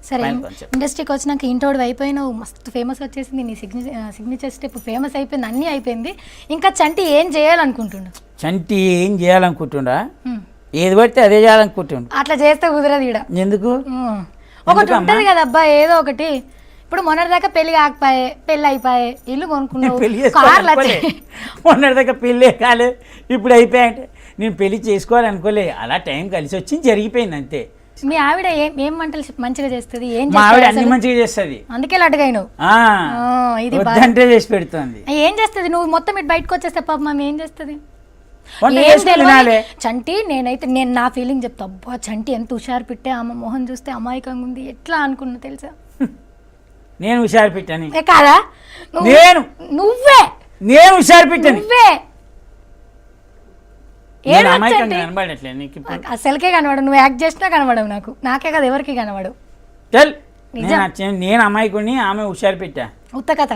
సరే ఇండస్ట్రీకి వచ్చినాక ఇంటోడు అయిపోయినావు, మస్తు ఫేమస్ వచ్చేసింది, నీ సిగ్నేచర్ స్టెప్ ఫేమస్ అయిపోయింది, అన్నీ అయిపోయింది. ఇంకా చంటి ఏం చేయాలనుకుంటుండు? చంటి ఏం చేయాలనుకుంటుండా? ఏది పడితే అదే చేయాలనుకుంటుండు. అట్లా చేస్తే కుదరదు ఈడ. ఎందుకు? ఒకటి ఉంటుంది కదా అబ్బా, ఏదో ఒకటి. ఇప్పుడు మొన్నటిదాకా పెళ్లి కాకపోయే, పెళ్ళి అయిపోయే, ఇల్లు కొనుక్కున్నావు, కార్లు వచ్చాయి. మొన్నటిదాకా పెళ్ళే కాలే, ఇప్పుడు అయిపోయాయంటే నేను పెళ్లి చేసుకోవాలనుకోలే, అలా టైం కలిసి వచ్చి జరిగిపోయింది అంతే. మీ ఆవిడ ఏం వంటలు మంచిగా చేస్తుంది? ఏం మా ఆవిడ అన్ని మంచిగా చేస్తుంది, అందుకే లడ్డుగాను ఇది వద్దంటే చేసి పెడుతుంది. ఏం చేస్తుంది? నువ్వు మొత్తం ఇటు బయటకు వచ్చేస్తే పాప మమ్మీ ఏం చేస్తుంది? చంటి నేను నా ఫీలింగ్ చెప్తా, అబ్బా చంటి ఎంత హుషారు పెట్టే, ఆమె మొహం చూస్తే అమాయకంగా ఉంది, ఎట్లా అనుకున్నా తెలుసా? నేను హుషారు పెట్టాను కాదా? నేను హుషారు పెట్టాను, నువ్వే కనబడట్లేదు అసలుకే కనబడవు. నువ్వు యాక్ట్ చేసినా కనబడవు, నాకే కదా ఎవరికి కనబడవు. నేను అమ్మాయికుని ఆమె హుషారు పెట్టా. ఉత్త కథ,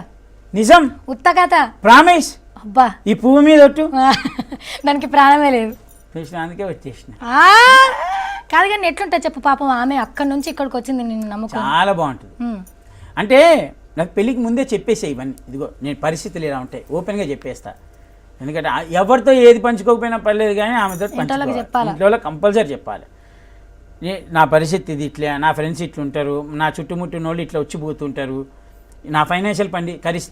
నిజం, ఉత్త కథ, ప్రామిస్. అబ్బా ఈ పువ్వు మీద ఒట్టు, దానికి ప్రాణమే లేదు, అందుకే వచ్చేసిన. కాదు కానీ ఎట్లుంటా చెప్పు, పాపం ఆమె అక్కడి నుంచి ఇక్కడికి వచ్చింది, నేను నమ్మకం. చాలా బాగుంటుంది. అంటే నాకు పెళ్ళికి ముందే చెప్పేసే ఇవన్నీ, ఇదిగో నేను పరిస్థితులు ఇలా ఉంటాయి ఓపెన్గా చెప్పేస్తా. ఎందుకంటే ఎవరితో ఏది పంచుకోకపోయినా పర్లేదు, కానీ ఆమెతో ఇంట్లో కంపల్సరీ చెప్పాలి. నా పరిస్థితి ఇది, ఇట్లా నా ఫ్రెండ్స్ ఇట్లుంటారు, నా చుట్టుముట్టిన వాళ్ళు ఇట్లా వచ్చిపోతుంటారు, నా ఫైనాన్షియల్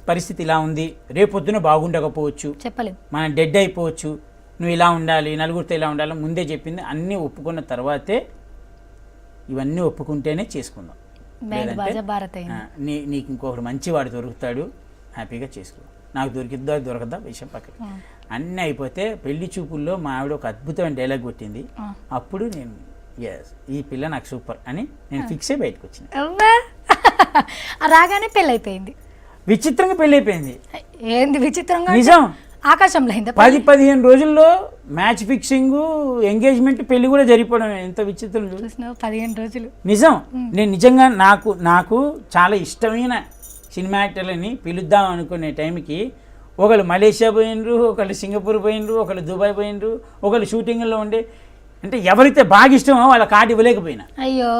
పరిస్థితి ఇలా ఉంది, రేపొద్దున బాగుండకపోవచ్చు, చెప్పలేదు, మనం డెడ్ అయిపోవచ్చు, నువ్వు ఇలా ఉండాలి, నలుగురితో ఇలా ఉండాలి, ముందే చెప్పింది. అన్నీ ఒప్పుకున్న తర్వాతే, ఇవన్నీ ఒప్పుకుంటేనే చేసుకుందాం. నీకు ఇంకొకటి మంచివాడు దొరుకుతాడు, హ్యాపీగా చేసుకో. నాకు దొరకద్దా విషయం పక్కన. అన్నీ అయిపోతే పెళ్లి చూపుల్లో మా ఆవిడ ఒక అద్భుతమైన డైలాగ్ కొట్టింది. అప్పుడు నేను ఈ పిల్ల నాకు సూపర్ అని నేను ఫిక్స్ అయ్యి బయటకు వచ్చిన. రాగానే పెళ్ళి అయిపోయింది, విచిత్రంగా పెళ్ళి అయిపోయింది. ఏంది విచిత్రంగా? నిజం, ఆకాశంలో 10-15 రోజుల్లో మ్యాచ్ ఫిక్సింగ్, ఎంగేజ్మెంట్, పెళ్లి కూడా జరిగిపోవడం ఎంత విచిత్రం. 15 రోజులు. నిజం, నేను నిజంగా నాకు చాలా ఇష్టమైన సినిమా యాక్టర్లని పిలుద్దాం అనుకునే టైంకి ఒకళ్ళు మలేషియా పోయినరు, ఒకళ్ళు సింగపూర్ పోయినరు, ఒకళ్ళు దుబాయ్ పోయినరు, ఒకళ్ళు షూటింగ్లో ఉండే. అంటే ఎవరైతే బాగా ఇష్టమో వాళ్ళ కార్డు ఇవ్వలేకపోయినా. అయ్యో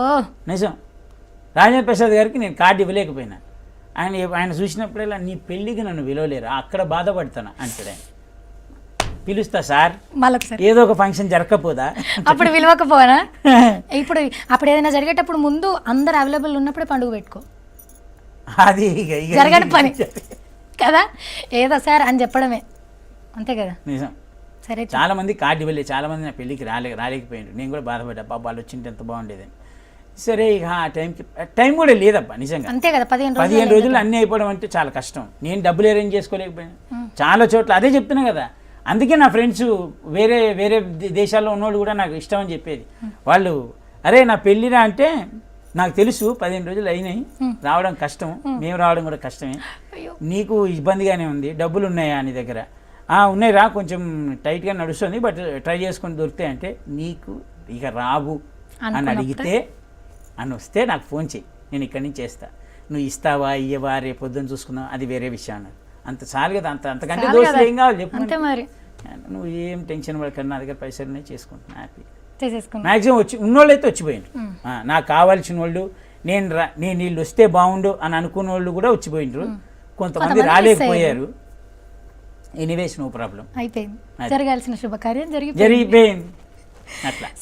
నిజం, రాజేంద్ర ప్రసాద్ గారికి నేను కార్డు ఇవ్వలేకపోయినా. ఆయన చూసినప్పుడల్లా నీ పెళ్ళికి నన్ను విలువలేరు, అక్కడ బాధపడతాను అంటాడు ఆయన. పిలుస్తా సార్, ఏదో ఒక ఫంక్షన్ జరగకపోదా? అప్పుడు విలువకపోనా? అప్పుడు ఏదైనా జరిగేటప్పుడు ముందు అందరు అవైలబుల్ ఉన్నప్పుడే పండుగ పెట్టుకో, అది జరగని పని కదా, ఏదో సార్ అని చెప్పడమే, అంతే కదా. నిజం. సరే, చాలా మంది కార్డు ఇవ్వలేదు, చాలా మంది నా పెళ్ళికి రాలేకపోయారు. నేను కూడా బాధపడ్డా, పాప వాళ్ళు వచ్చింటే ఎంత బాగుండేదని. సరే ఇక ఆ టైం కూడా లేదబ్బా నిజంగా. అంతే కదా, 15 రోజులు అన్నీ అయిపోవడం అంటే చాలా కష్టం. నేను డబ్బులు అరేంజ్ చేసుకోలేకపోయాను చాలా చోట్ల, అదే చెప్తున్నా కదా. అందుకే నా ఫ్రెండ్స్ వేరే వేరే దేశాల్లో ఉన్నోళ్ళు కూడా నాకు ఇష్టం అని చెప్పేది. వాళ్ళు అరే నా పెళ్ళిరా అంటే, నాకు తెలుసు 15 రోజులు అయినాయి, రావడం కష్టం, మేము రావడం కూడా కష్టమే, నీకు ఇబ్బందిగానే ఉంది, డబ్బులు ఉన్నాయా నీ దగ్గర? ఉన్నాయి రా, కొంచెం టైట్గా నడుస్తుంది, బట్ ట్రై చేసుకొని దొరికితే అంటే, నీకు ఇక రావు అని అడిగితే అని వస్తే నాకు ఫోన్ చేయి, నేను ఇక్కడి నుంచి చేస్తా, నువ్వు ఇస్తావా ఇయ్యవా రేపు పొద్దున్న చూసుకుందాం, అది వేరే విషయం అన్నది. అంత చాలు కదా, అంతకంటే దోస్తులు ఏం కావాలి చెప్పు. నువ్వు ఏం టెన్షన్ పడకన్నా, నా దగ్గర పైసలు ఉన్నాయి, చేసుకుంటున్నా హ్యాపీ. మ్యాక్సిమం ఉన్నోళ్ళు అయితే వచ్చిపోయింది, నాకు కావాల్సిన వాళ్ళు, నేను వీళ్ళు వస్తే బాగుండు అని అనుకున్న వాళ్ళు కూడా వచ్చిపోయిండ్రు, కొంతమంది రాలేకపోయారు. ఎనీవేస్ నో ప్రాబ్లం, అయిపోయింది, జరగాల్సిన శుభకార్యం జరిగిపోయింది అట్లా.